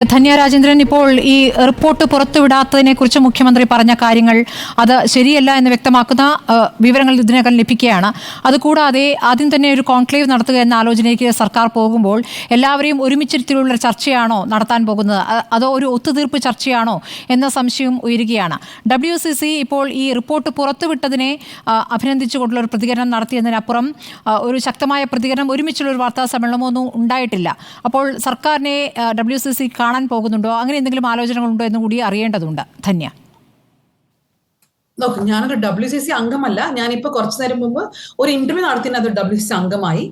ധന്യ രാജേന്ദ്രൻ, ഇപ്പോൾ ഈ റിപ്പോർട്ട് പുറത്തുവിടാത്തതിനെ കുറിച്ച് മുഖ്യമന്ത്രി പറഞ്ഞ കാര്യങ്ങൾ അത് ശരിയല്ല എന്ന് വ്യക്തമാക്കുന്ന വിവരങ്ങൾ ഇതിനകം ലഭിക്കുകയാണ്. അതുകൂടാതെ ആദ്യം തന്നെ ഒരു കോൺക്ലേവ് നടത്തുക എന്ന ആലോചനയ്ക്ക് സർക്കാർ പോകുമ്പോൾ എല്ലാവരെയും ഒരുമിച്ചിരുത്തിയുള്ള ചർച്ചയാണോ നടത്താൻ പോകുന്നത്, അതോ ഒരു ഒത്തുതീർപ്പ് ചർച്ചയാണോ എന്ന സംശയം ഉയരുകയാണ്. WCC ഇപ്പോൾ ഈ റിപ്പോർട്ട് പുറത്തുവിട്ടതിനെ അഭിനന്ദിച്ചുകൊണ്ടുള്ള ഒരു പ്രതികരണം നടത്തിയതിനപ്പുറം ഒരു ശക്തമായ പ്രതികരണം, ഒരുമിച്ചുള്ള ഒരു വാർത്താ സമ്മേളനമൊന്നും ഉണ്ടായിട്ടില്ല. അപ്പോൾ സർക്കാരിനെ WCC കാണാൻ പോകുന്നുണ്ടോ, അങ്ങനെ എന്തെങ്കിലും ആലോചനകളുണ്ടോ എന്ന് കൂടി അറിയേണ്ടതുണ്ട്. ധന്യ. നോക്ക്, ഞാനൊരു WCC അംഗമല്ല. ഞാനിപ്പോ കുറച്ചു നേരം മുമ്പ് ഒരു ഇന്റർവ്യൂ നടത്തിന് അത് WCC അംഗമായി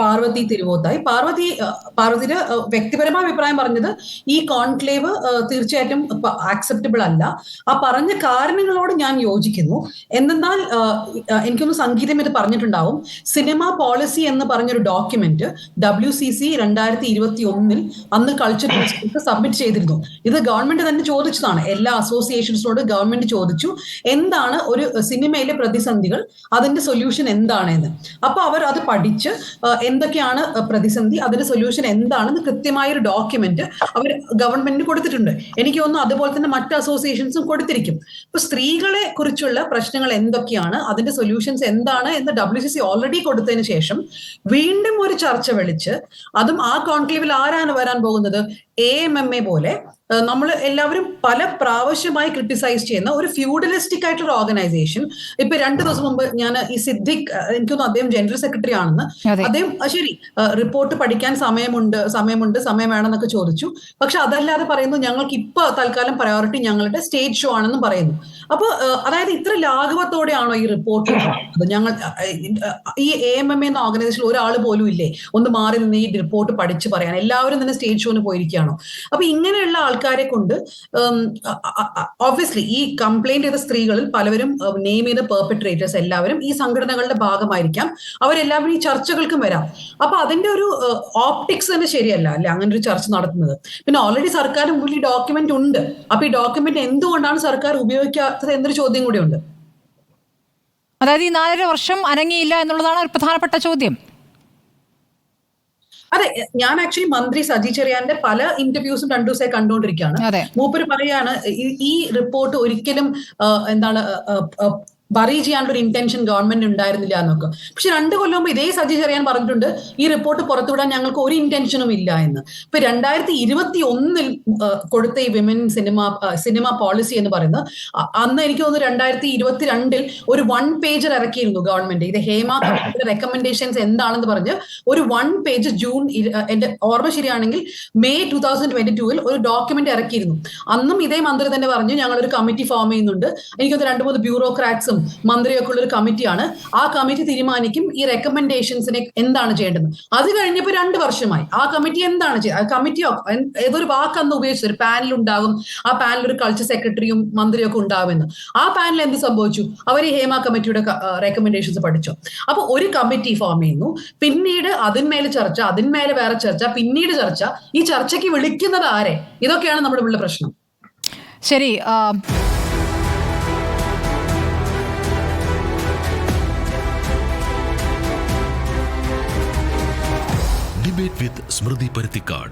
പാർവതി തിരുവോത്തായി. പാർവതിയുടെ വ്യക്തിപരമായ അഭിപ്രായം പറഞ്ഞത് ഈ കോൺക്ലേവ് തീർച്ചയായിട്ടും ആക്സെപ്റ്റബിൾ അല്ല. ആ പറഞ്ഞ കാരണങ്ങളോട് ഞാൻ യോജിക്കുന്നു. എന്നാൽ എനിക്കൊന്ന് സംഗീതം ഇത് പറഞ്ഞിട്ടുണ്ടാവും. സിനിമ പോളിസി എന്ന് പറഞ്ഞൊരു ഡോക്യുമെന്റ് WCC 2021 അന്ന് കൾച്ചർ മിനിസ്റ്റർക്ക് സബ്മിറ്റ് ചെയ്തിരുന്നു. ഇത് ഗവൺമെന്റ് തന്നെ ചോദിച്ചതാണ്. എല്ലാ അസോസിയേഷൻസിനോട് ഗവൺമെന്റ് ചോദിച്ചു എന്താണ് ഒരു സിനിമയിലെ പ്രതിസന്ധികൾ, അതിന്റെ സൊല്യൂഷൻ എന്താണെന്ന്. അപ്പൊ അവർ അത് പഠിച്ച് എന്തൊക്കെയാണ് പ്രതിസന്ധി, അതിന്റെ സൊല്യൂഷൻ എന്താണെന്ന് കൃത്യമായൊരു ഡോക്യുമെന്റ് അവർ ഗവൺമെന്റിന് കൊടുത്തിട്ടുണ്ട്. എനിക്ക് തോന്നുന്നു അതുപോലെ തന്നെ മറ്റ് അസോസിയേഷൻസും കൊടുത്തിരിക്കും. ഇപ്പൊ സ്ത്രീകളെ കുറിച്ചുള്ള പ്രശ്നങ്ങൾ എന്തൊക്കെയാണ്, അതിന്റെ സൊല്യൂഷൻസ് എന്താണ് എന്ന് WCC ഓൾറെഡി കൊടുത്തതിന് ശേഷം വീണ്ടും ഒരു ചർച്ച വിളിച്ച്, അതും ആ കോൺക്ലേവിൽ ആരാണ് വരാൻ പോകുന്നത്? AMMA പോലെ നമ്മൾ എല്ലാവരും പല പ്രാവശ്യമായി ക്രിട്ടിസൈസ് ചെയ്യുന്ന ഒരു ഫ്യൂഡലിസ്റ്റിക് ആയിട്ടുള്ള ഓർഗനൈസേഷൻ. ഇപ്പൊ 2 ദിവസം മുമ്പ് ഞാൻ ഈ സിദ്ദിഖ്, എനിക്കൊന്നും അദ്ദേഹം ജനറൽ സെക്രട്ടറി ആണെന്ന്, അദ്ദേഹം ശരി റിപ്പോർട്ട് പഠിക്കാൻ സമയം വേണമെന്നൊക്കെ ചോദിച്ചു. പക്ഷെ അതല്ലാതെ പറയുന്നു ഞങ്ങൾക്ക് ഇപ്പൊ തൽക്കാലം പ്രയോറിറ്റി ഞങ്ങളുടെ സ്റ്റേജ് ഷോ ആണെന്നും പറയുന്നു. അപ്പൊ അതായത് ഇത്ര ലാഘവത്തോടെയാണോ ഈ റിപ്പോർട്ട്? ഞങ്ങൾ ഈ AMMA എന്ന ഓർഗനൈസേഷനിൽ ഒരാൾ പോലും ഇല്ലേ ഒന്ന് മാറി നിന്ന് ഈ റിപ്പോർട്ട് പഠിച്ചു പറയാൻ? എല്ലാവരും തന്നെ സ്റ്റേജ് ഷോന് പോയിരിക്കുകയാണോ? അപ്പൊ ഇങ്ങനെയുള്ള ആൾക്കാരെ കൊണ്ട് ഓബ്വിയസ്ലി ഈ കംപ്ലൈന്റ് ചെയ്ത സ്ത്രീകളിൽ പലവരും നെയിം ചെയ്ത പെർപെട്രേറ്റേഴ്സ് എല്ലാവരും ഈ സംഘടനകളുടെ ഭാഗമായിരിക്കാം. അവരെല്ലാവരും ഈ ചർച്ചകൾക്കും വരാം. അപ്പൊ അതിന്റെ ഒരു ഓപ്റ്റിക്സ് തന്നെ ശരിയല്ല അല്ലെ അങ്ങനെ ഒരു ചർച്ച നടത്തുന്നത്. പിന്നെ ഓൾറെഡി സർക്കാരിന് മുമ്പിൽ ഈ ഡോക്യുമെന്റ് ഉണ്ട്. അപ്പൊ ഈ ഡോക്യുമെന്റ് എന്തുകൊണ്ടാണ് സർക്കാർ ഉപയോഗിക്കാത്തത് എന്നൊരു ചോദ്യം കൂടി ഉണ്ട്. അതായത് ഈ 4.5 വർഷം അനങ്ങിയില്ല എന്നുള്ളതാണ് ഒരു പ്രധാനപ്പെട്ട ചോദ്യം. അതെ, ഞാൻ ആക്ച്വലി മന്ത്രി സജി ചെറിയാന്റെ പല ഇന്റർവ്യൂസും 2 ദിവസമായി കണ്ടുകൊണ്ടിരിക്കുകയാണ്. മൂപ്പര് പറയാണ് ഈ റിപ്പോർട്ട് ഒരിക്കലും എന്താണ് വറി ചെയ്യാനുള്ള ഒരു ഇന്റൻഷൻ ഗവൺമെന്റ് ഉണ്ടായിരുന്നില്ല എന്നൊക്കെ. പക്ഷെ 2 കൊല്ലം മുമ്പ് ഇതേ സജി ചെറിയാൻ പറഞ്ഞിട്ടുണ്ട് ഈ റിപ്പോർട്ട് പുറത്തുവിടാൻ ഞങ്ങൾക്ക് ഒരു ഇന്റൻഷനും ഇല്ല എന്ന്. ഇപ്പൊ 2021 കൊടുത്ത ഈ വിമൻ സിനിമ പോളിസി എന്ന് പറയുന്നത്, അന്ന് എനിക്ക് തോന്നുന്നു 2022 ഒരു 1 പേജർ ഇറക്കിയിരുന്നു ഗവൺമെന്റ്. ഇത് ഹേമ കമ്മിറ്റിയുടെ റെക്കമെൻഡേഷൻസ് എന്താണെന്ന് പറഞ്ഞ് ഒരു 1 പേജ് ജൂൺ, എന്റെ ഓർമ്മ ശരിയാണെങ്കിൽ മെയ് 2022 ഒരു ഡോക്യുമെന്റ് ഇറക്കിയിരുന്നു. അന്നും ഇതേ മന്ത്രി തന്നെ പറഞ്ഞു ഞങ്ങളൊരു കമ്മിറ്റി ഫോം ചെയ്യുന്നുണ്ട്. എനിക്കൊന്ന് 2-3 ബ്യൂറോക്രാറ്റ്സും മന്ത്രിയൊക്കെ ഉള്ള ഒരു കമ്മിറ്റിയാണ്. ആ കമ്മിറ്റി തീരുമാനിക്കും ഈ റെക്കമെൻഡേഷൻസിനെ എന്താണ് ചെയ്യേണ്ടത്. അത് കഴിഞ്ഞപ്പോൾ 2 വർഷമായി. ആ കമ്മിറ്റി എന്താണ് ചെയ്യുക? കമ്മിറ്റിയോ ഏതൊരു വാക്കന്ന് ഉപയോഗിച്ചത്, ഒരു പാനൽ ഉണ്ടാകും. ആ പാനൽ ഒരു കൾച്ചർ സെക്രട്ടറിയും മന്ത്രിയൊക്കെ ഉണ്ടാവുമെന്ന്. ആ പാനൽ എന്ത് സംഭവിച്ചു? അവർ ഈ ഹേമ കമ്മിറ്റിയുടെ റെക്കമെൻഡേഷൻസ് പഠിച്ചു. അപ്പൊ ഒരു കമ്മിറ്റി ഫോം ചെയ്യുന്നു, പിന്നീട് അതിന്മേലെ ചർച്ച, അതിന്മേലെ വേറെ ചർച്ച, പിന്നീട് ചർച്ച. ഈ ചർച്ചയ്ക്ക് വിളിക്കുന്നത് ആരെ? ഇതൊക്കെയാണ് നമ്മുടെ ഉള്ള പ്രശ്നം. ശരി. Debate with Smriti Parithikad.